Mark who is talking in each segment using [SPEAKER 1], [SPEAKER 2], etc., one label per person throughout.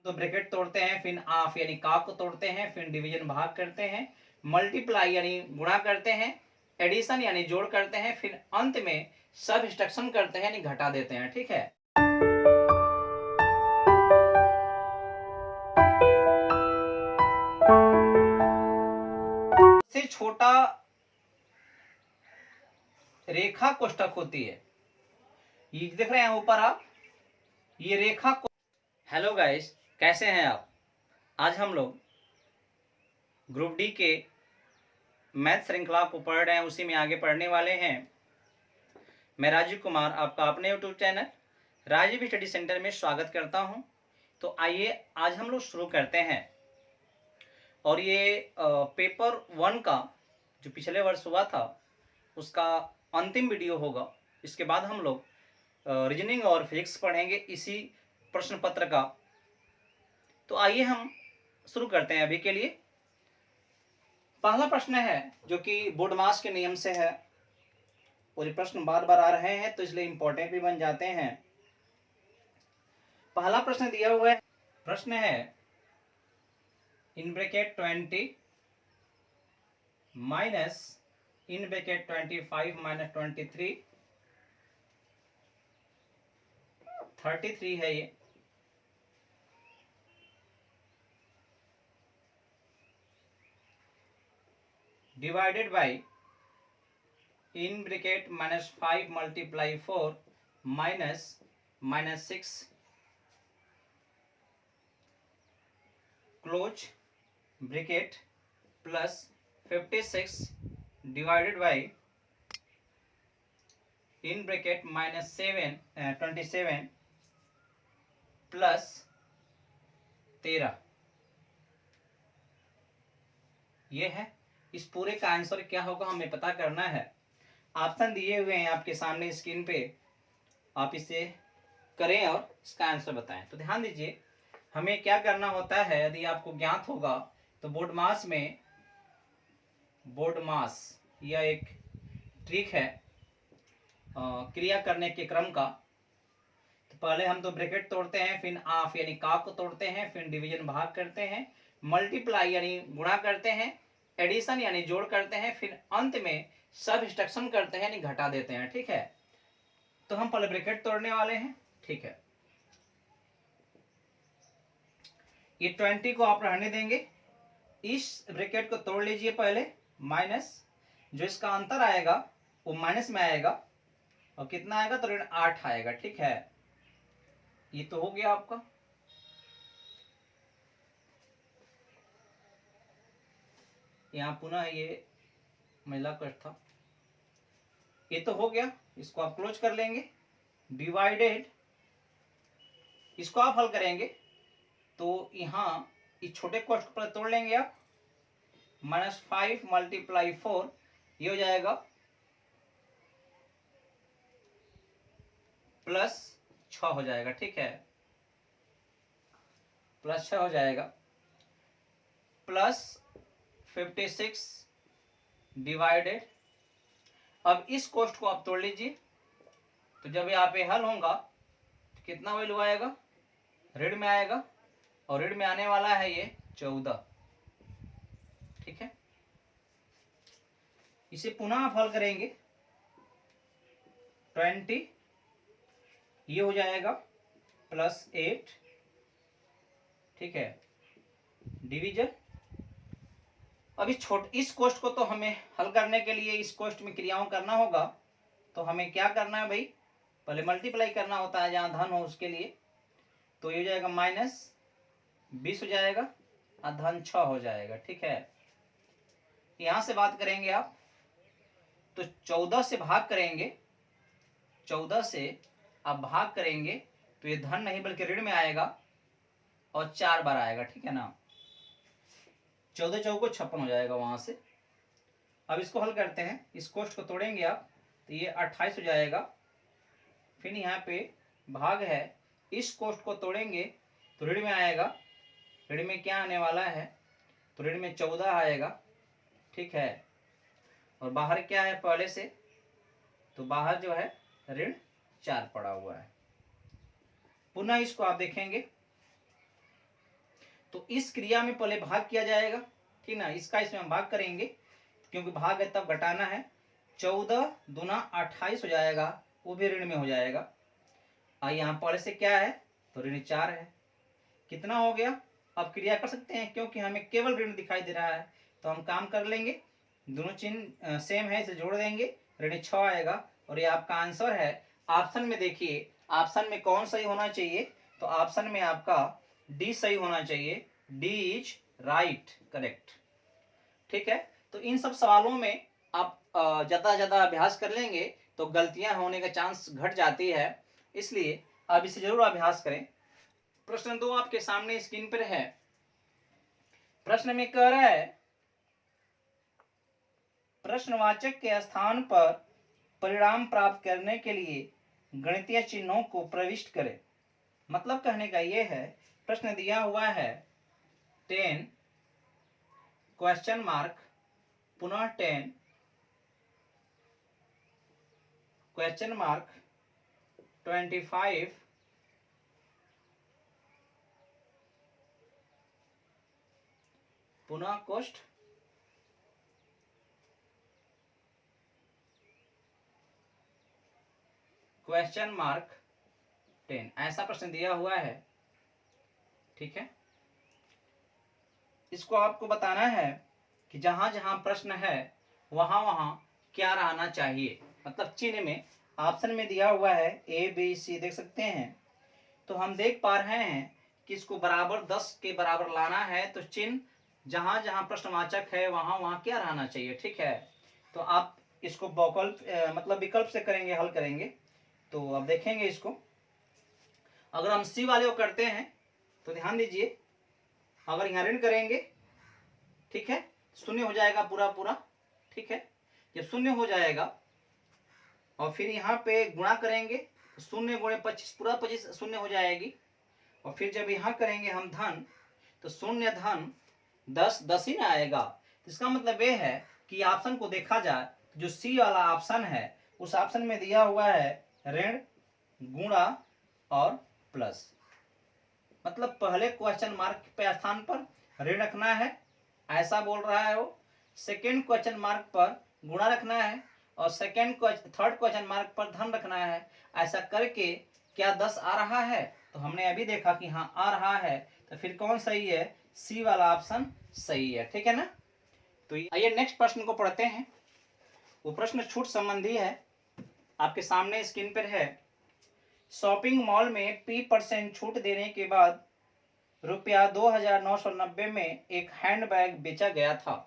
[SPEAKER 1] तो ब्रैकेट तोड़ते हैं, फिर ऑफ यानी का को तोड़ते हैं, फिर डिवीजन भाग करते हैं, मल्टीप्लाई यानी गुणा करते हैं, एडिशन यानी जोड़ करते हैं, फिर अंत में सबट्रैक्शन करते हैं यानी घटा देते हैं। ठीक है, से छोटा रेखा कोष्ठक होती है, ये देख रहे हैं ऊपर आप, ये रेखा। हेलो गाइस, कैसे हैं आप? आज हम लोग ग्रुप डी के मैथ श्रृंखला को पढ़ रहे हैं, उसी में आगे पढ़ने वाले हैं। मैं राजीव कुमार आपका अपने YouTube channel Rajiv study centre में स्वागत करता हूं। तो आइए आज हम लोग शुरू करते हैं। और ये पेपर 1 का जो पिछले वर्ष हुआ था उसका अंतिम वीडियो होगा। इसके बाद हम लोग रीजनिंग और फिजिक्स पढ़ेंगे इसी प्रश्न पत्र का। तो आइए हम शुरू करते हैं। अभी के लिए पहला प्रश्न है जो कि बोर्ड मास के नियम से है, और ये प्रश्न बार बार आ रहे हैं तो इसलिए इंपॉर्टेंट भी बन जाते हैं। पहला प्रश्न दिया हुआ है, प्रश्न है in bracket 20 minus in bracket 25 minus 23 33 है ये, divided by in bracket -5 multiply 4 minus 6 close bracket plus 56 divided by in bracket -27 plus 13। ये है। इस पूरे का आंसर क्या होगा हमें पता करना है। ऑप्शन दिए हुए हैं आपके सामने स्क्रीन पे, आप इसे करें और इसका आंसर बताएं। तो ध्यान दीजिए, हमें क्या करना होता है, यदि आपको ज्ञात होगा तो बोर्ड मास यह एक ट्रिक है क्रिया करने के क्रम का। तो पहले हम तो ब्रैकेट तोड़ते हैं, फिर ऑफ यानी का को तोड़ते हैं, फिर डिवीजन भाग करते हैं, मल्टीप्लाई यानी गुणा करते हैं, एडिशन यानी जोड़ करते हैं, फिर अंत में सबट्रैक्शन करते हैं यानी घटा देते हैं। ठीक है, तो हम पहले ब्रैकेट तोड़ने वाले हैं। ठीक है, ये 20 को आप रहने देंगे, इस ब्रैकेट को तोड़ लीजिए पहले, माइनस जो इसका अंतर आएगा वो माइनस में आएगा, और कितना आएगा तो ऋण 8 आएगा। ठीक है, ये तो हो गया आपका। यहाँ पुनः ये महिला कष्ट था, ये तो हो गया, इसको आप क्लोज कर लेंगे। डिवाइडेड, इसको आप हल करेंगे तो यहाँ इस छोटे कोष्ठ पर तोड़ लेंगे आप, -5 मल्टीप्लाई 4 ये हो जाएगा +6 हो जाएगा। ठीक है, +6 हो जाएगा, प्लस 56 डिवाइडेड। अब इस कोष्ठ को आप तोड़ लीजिए, तो जब यहाँ पे हल होगा तो कितना वैल्यू आएगा, ऋण में आएगा, और ऋण में आने वाला है ये 14। ठीक है, इसे पुनः आप हल करेंगे, 20 ये हो जाएगा +8। ठीक है, डिवीजन। अब इस कोष्ठ को तो हमें हल करने के लिए इस कोष्ठ में क्रियाओं करना होगा, तो हमें क्या करना है भाई, पहले मल्टीप्लाई करना होता है जहां धन हो उसके लिए। तो ये हो जाएगा -20 हो जाएगा और धन 6 हो जाएगा। ठीक है, यहां से बात करेंगे आप तो 14 से भाग करेंगे, 14 से आप भाग करेंगे तो ये धन नहीं बल्कि ऋण में आएगा और 4 बार आएगा। ठीक है ना, 14 चौको 56 हो जाएगा वहां से। अब इसको हल करते हैं, इस कोष्ठ को तोड़ेंगे आप तो ये 28 हो जाएगा, फिर यहाँ पे भाग है, इस कोष्ठ को तोड़ेंगे तो ऋण में आएगा, ऋण में क्या आने वाला है तो ऋण में 14 आएगा। ठीक है, और बाहर क्या है पहले से, तो बाहर जो है ऋण 4 पड़ा हुआ है। पुनः इसको आप देखेंगे तो इस क्रिया में पहले भाग किया जाएगा, ठीक ना, इसका इसमें हम भाग करेंगे क्योंकि भाग है तब घटाना है। 14 दूना 28 हो जाएगा, वो भी ऋण में हो जाएगा। और यहाँ पहले से क्या है तो ऋण 4 है। कितना हो गया, अब क्रिया कर सकते हैं क्योंकि हमें केवल ऋण दिखाई दे रहा है, तो हम काम कर लेंगे, दोनों चिन्ह सेम है, इसे जोड़ देंगे, ऋण 6 आएगा। और ये आपका आंसर है। ऑप्शन में देखिए, ऑप्शन में कौन सही होना चाहिए, तो ऑप्शन में आपका डी सही होना चाहिए। D is right, correct. ठीक है, तो इन सब सवालों में आप ज्यादा ज्यादा अभ्यास कर लेंगे तो गलतियां होने का चांस घट जाती है, इसलिए आप इसे जरूर अभ्यास करें। प्रश्न 2 आपके सामने स्क्रीन पर है। प्रश्न में कह रहा है प्रश्नवाचक के स्थान पर परिणाम प्राप्त करने के लिए गणितीय चिन्हों को प्रविष्ट करें। मतलब कहने का यह है, प्रश्न दिया हुआ है 10 क्वेश्चन मार्क पुनः 10 क्वेश्चन मार्क 25 पुनः कोष्ठ क्वेश्चन मार्क 10, ऐसा प्रश्न दिया हुआ है। ठीक है, इसको आपको बताना है कि जहां जहां प्रश्न है वहां वहां क्या रहना चाहिए। मतलब चिन्ह में ऑप्शन में दिया हुआ है ए बी सी, देख सकते हैं, तो हम देख पा रहे हैं कि इसको बराबर 10 के बराबर लाना है, तो चिन्ह जहां जहां प्रश्नवाचक है वहां वहां क्या रहना चाहिए। ठीक है, तो आप इसको मतलब विकल्प से करेंगे, हल करेंगे, तो अब देखेंगे इसको। अगर हम सी वाले को करते हैं तो ध्यान दीजिए, अगर यहाँ ऋण करेंगे, ठीक है, शून्य हो जाएगा पूरा पूरा। ठीक है, जब शून्य हो जाएगा और फिर यहाँ पे गुणा करेंगे, शून्य गुणे 25, पूरा 25 शून्य हो जाएगी। और फिर जब यहाँ करेंगे हम धन, तो शून्य धन 10 10 ही ना आएगा। इसका मतलब ये है कि ऑप्शन को देखा जाए, जो सी वाला ऑप्शन है उस ऑप्शन में दिया हुआ है ऋण, गुणा और प्लस। मतलब पहले क्वेश्चन मार्क पे स्थान पर ऋण रखना है, ऐसा बोल रहा है वो। सेकेंड क्वेश्चन मार्क पर गुणा रखना है और थर्ड क्वेश्चन मार्क पर धन रखना है। ऐसा करके क्या 10 आ रहा है, तो हमने अभी देखा कि हाँ आ रहा है, तो फिर कौन सही है, सी वाला ऑप्शन सही है। ठीक है ना, तो आइए नेक्स्ट प्रश्न को पढ़ते हैं। वो प्रश्न छूट संबंधी है, आपके सामने स्क्रीन पर है। शॉपिंग मॉल में P% छूट देने के बाद रुपया 2990 में एक हैंडबैग बेचा गया था।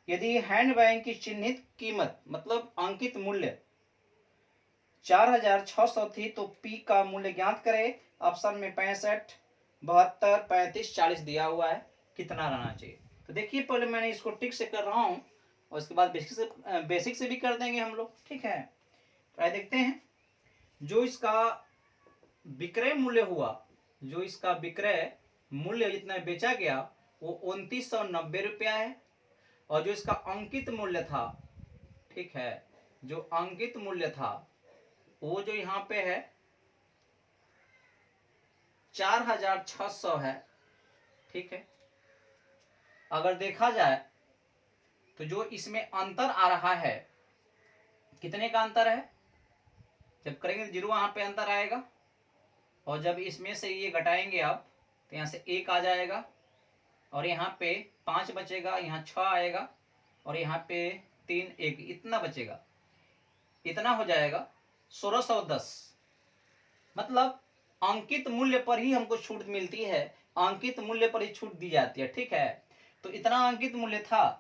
[SPEAKER 1] यदि हैंडबैग की चिन्हित कीमत मतलब अंकित मूल्य 4600 थी तो P का मूल्य ज्ञात करें। ऑप्शन में 65, 72, 35, 40 दिया हुआ है, कितना रहना चाहिए। तो देखिए, पहले मैंने इसको टिक से कर रहा हूं और उसके बाद बेसिक से भी कर देंगे हम लोग। ठीक है, तो देखते हैं, जो इसका विक्रय मूल्य हुआ, जो इसका विक्रय मूल्य जितना बेचा गया वो 2990 रुपया है। और जो इसका अंकित मूल्य था, ठीक है, जो अंकित मूल्य था वो जो यहाँ पे है 4600 है। ठीक है, अगर देखा जाए तो जो इसमें अंतर आ रहा है, कितने का अंतर है, जब करेंगे तो 0 वहां पे अंतर आएगा, और जब इसमें से ये घटाएंगे आप तो यहाँ से 1 आ जाएगा, और यहाँ पे 5 बचेगा, यहाँ 6 आएगा, और यहाँ पे 3 1 इतना बचेगा, इतना हो जाएगा 1610। मतलब अंकित मूल्य पर ही हमको छूट मिलती है, अंकित मूल्य पर ही छूट दी जाती है। ठीक है, तो इतना अंकित मूल्य था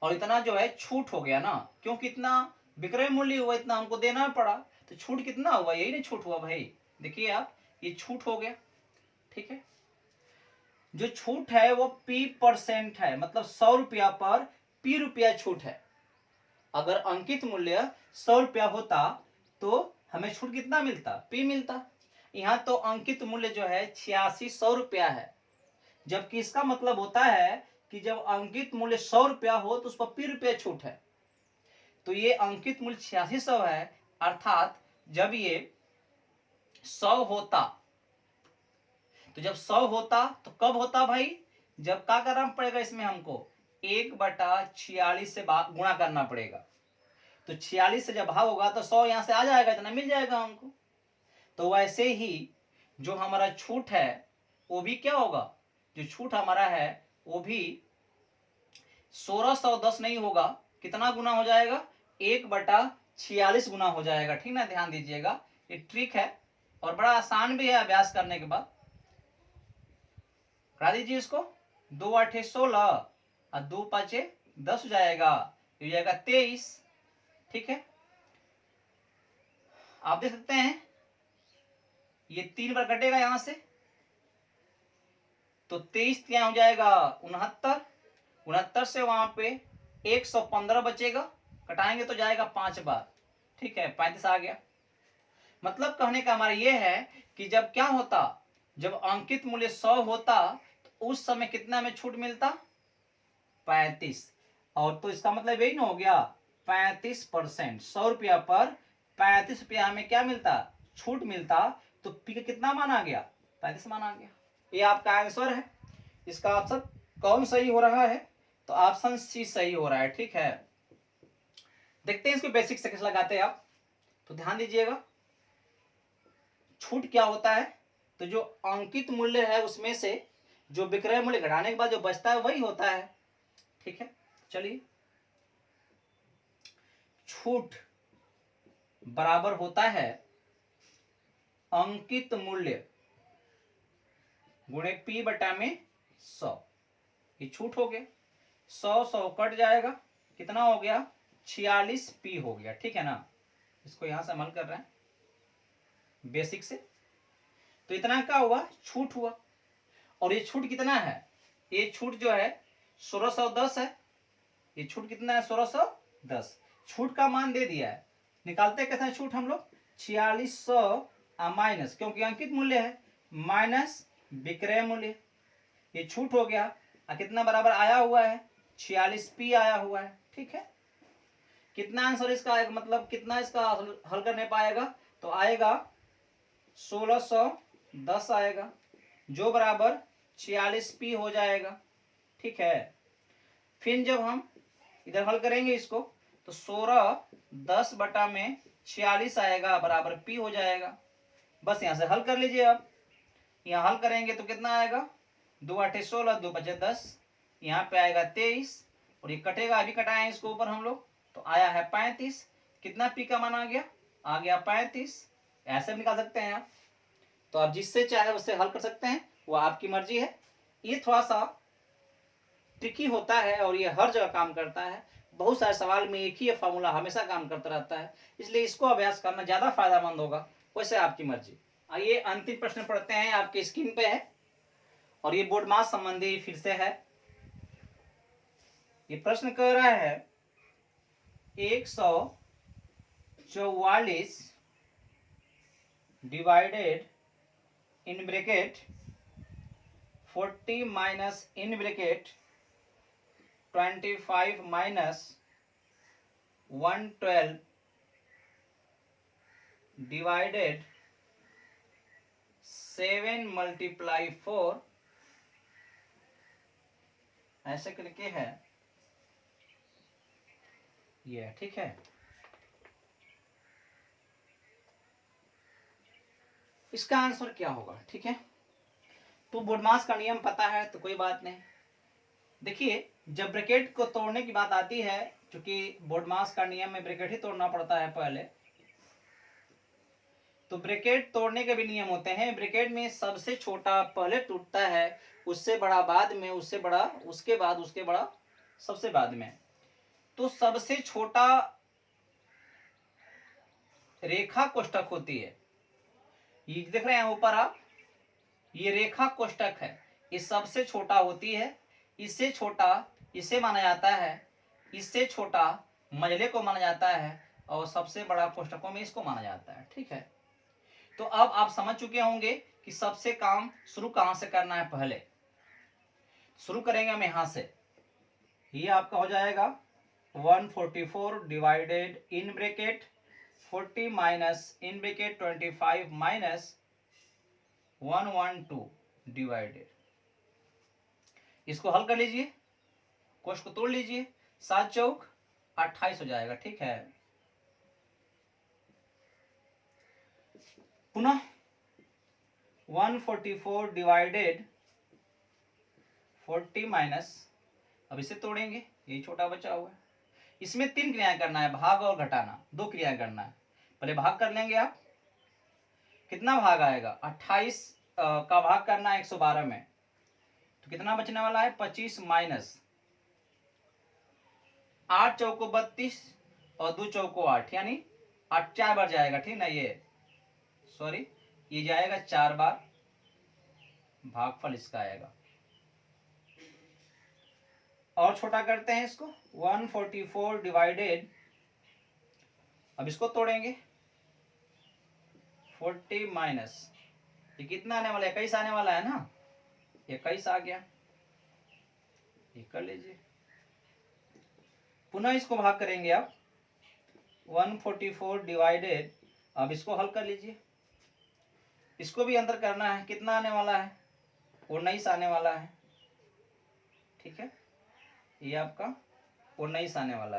[SPEAKER 1] और इतना जो है छूट हो गया ना, क्योंकि इतना विक्रय मूल्य हुआ, इतना हमको देना पड़ा, तो छूट कितना हुआ, यही नहीं छूट हुआ भाई। देखिए आप, ये छूट हो गया। ठीक है, जो छूट है वो P% है, मतलब 100 रुपया पर P रुपया छूट है। अगर अंकित मूल्य 100 रुपया होता तो हमें छूट कितना मिलता, P मिलता। यहाँ तो अंकित मूल्य जो है 8600 रुपया है, जबकि इसका मतलब होता है कि जब अंकित मूल्य 100 रुपया हो तो उस पर P रुपया छूट है। तो ये अंकित मूल्य 8600 है, अर्थात जब ये 100 होता तो जब 100 होता तो कब होता भाई, जब क्या करना पड़ेगा इसमें हमको 1/46 से गुणा करना पड़ेगा। तो 46 से जब भाग होगा तो 100 यहाँ से आ जाएगा, इतना मिल जाएगा हमको। तो वैसे ही जो हमारा छूट है वो भी क्या होगा, जो छूट हमारा है वो भी 1610 नहीं होगा, कितना गुना हो जाएगा, 1/46 गुना हो जाएगा। ठीक ना, ध्यान दीजिएगा, ये ट्रिक है और बड़ा आसान भी है अभ्यास करने के बाद। करा दीजिए इसको, 2 8 16 और 2 5 10 हो जाएगा, हो जाएगा 23। ठीक है, आप देख सकते हैं ये 3 बार कटेगा यहां से, तो 23 क्या हो जाएगा 69, 69 से वहां पे 115 बचेगा, कटाएंगे तो जाएगा 5 बार। ठीक है, 35 आ गया। मतलब कहने का हमारा ये है कि जब क्या होता, जब अंकित मूल्य 100 होता तो उस समय कितना में छूट मिलता, 35। और तो इसका मतलब यही ना हो गया 35%, 100 रुपया पर 35 रुपया हमें क्या मिलता, छूट मिलता। तो पी का कितना मान आ गया, 35 मान आ गया। ये आपका आंसर है। इसका ऑप्शन कौन सही हो रहा है, तो ऑप्शन सी सही हो रहा है। ठीक है, देखते हैं इसको बेसिक से कैसे लगाते हैं आप। तो ध्यान दीजिएगा, छूट क्या होता है, तो जो अंकित मूल्य है उसमें से जो विक्रय मूल्य घटाने के बाद जो बचता है वही होता है। ठीक है, चलिए, छूट बराबर होता है अंकित मूल्य गुणे पी बटा में 100। ये छूट हो गया, 100 कट जाएगा, कितना हो गया 46 पी हो गया। ठीक है ना, इसको यहां से अमल कर रहे हैं बेसिक से। तो इतना क्या हुआ, छूट हुआ। और ये छूट कितना है, ये छूट जो है 1610 है। ये छूट कितना है 1610, छूट का मान दे दिया है। निकालते कैसे हैं छूट हम लोग, 4600 माइनस, क्योंकि अंकित मूल्य है, माइनस विक्रय मूल्य, ये छूट हो गया। कितना बराबर आया हुआ है, 46 पी आया हुआ है। ठीक है, कितना आंसर इसका आएगा, मतलब कितना इसका हल करने पाएगा, तो आएगा 1610 आएगा, जो बराबर 46 पी हो जाएगा। ठीक है, फिर जब हम इधर हल करेंगे इसको, तो 1610 बटा में 46 आएगा, बराबर पी हो जाएगा। बस यहां से हल कर लीजिए। अब यहाँ हल करेंगे तो कितना आएगा, 2 8 16, 2 5 10, यहाँ पे आएगा 23, और ये कटेगा, अभी कटाए इसको ऊपर हम लोग, तो आया है 35। कितना पी का मान आ गया 35। ऐसे भी निकाल सकते हैं आप, तो आप जिससे चाहे उससे हल कर सकते हैं, वो आपकी मर्जी है। ये थोड़ा सा ट्रिकी होता है और ये हर जगह काम करता है, बहुत सारे सवाल में एक ही फॉर्मूला हमेशा काम करता रहता है, इसलिए इसको अभ्यास करना ज्यादा फायदेमंद होगा। वैसे आपकी मर्जी। आइए अंतिम प्रश्न पढ़ते हैं, आपके स्क्रीन पे है और ये बोर्ड मास संबंधी फिर से है। ये प्रश्न कह रहा है 144 divided in bracket 40 minus in bracket 25 minus 112 divided 7 multiply 4, ऐसे करके है ये। ठीक है, इसका आंसर क्या होगा। ठीक है, तो बोर्डमास का नियम पता है तो कोई बात नहीं। देखिए, जब ब्रैकेट को तोड़ने की बात आती है, क्योंकि बोर्डमास का नियम में ब्रैकेट ही तोड़ना पड़ता है पहले, तो ब्रैकेट तोड़ने के भी नियम होते हैं। ब्रैकेट में सबसे छोटा पहले टूटता है, उससे बड़ा बाद में, उससे बड़ा उसके बाद, उसके बड़ा सबसे बाद में। तो सबसे छोटा रेखा कोष्ठक होती है, ये देख रहे हैं ऊपर आप, ये रेखा कोष्ठक है, ये सबसे छोटा होती है। इससे छोटा इसे माना जाता है, इससे छोटा मझले को माना जाता है, और सबसे बड़ा कोष्ठकों में इसको माना जाता है। ठीक है, तो अब आप समझ चुके होंगे कि सबसे काम शुरू कहां से करना है। पहले शुरू करेंगे हम यहां से, ये आपका हो जाएगा 144 divided in bracket 40 minus in bracket 25 minus 112 divided, इसको हल कर लीजिए, कोष्ट को तोड़ लीजिए, 7 चौक 28 हो जाएगा। ठीक है, पुनः 144 डिवाइडेड 40 माइनस, अब इसे तोड़ेंगे, यही छोटा बचा हुआ है। इसमें 3 क्रियाएं करना है, भाग और घटाना, 2 क्रियाएं करना है। पहले भाग कर लेंगे आप, कितना भाग आएगा, 28 का भाग करना है 112 में, तो कितना बचने वाला है, 25 माइनस 8 चौको 32 और 2 चौको 8, यानी 8 4 बार जाएगा। ठीक ना, ये सॉरी ये जाएगा 4 बार, भागफल इसका आएगा। और छोटा करते हैं इसको, 144 डिवाइडेड, अब इसको तोड़ेंगे, 40 माइनस, ये कितना आने वाला है, 21 आने वाला है ना, 21 आ गया, ये कर लीजिए। पुनः इसको भाग करेंगे आप, 144 डिवाइडेड, अब इसको हल कर लीजिए, इसको भी अंदर करना है, कितना आने वाला है, 19 आने वाला है। ठीक है, ये आपका 19 आने वाला है।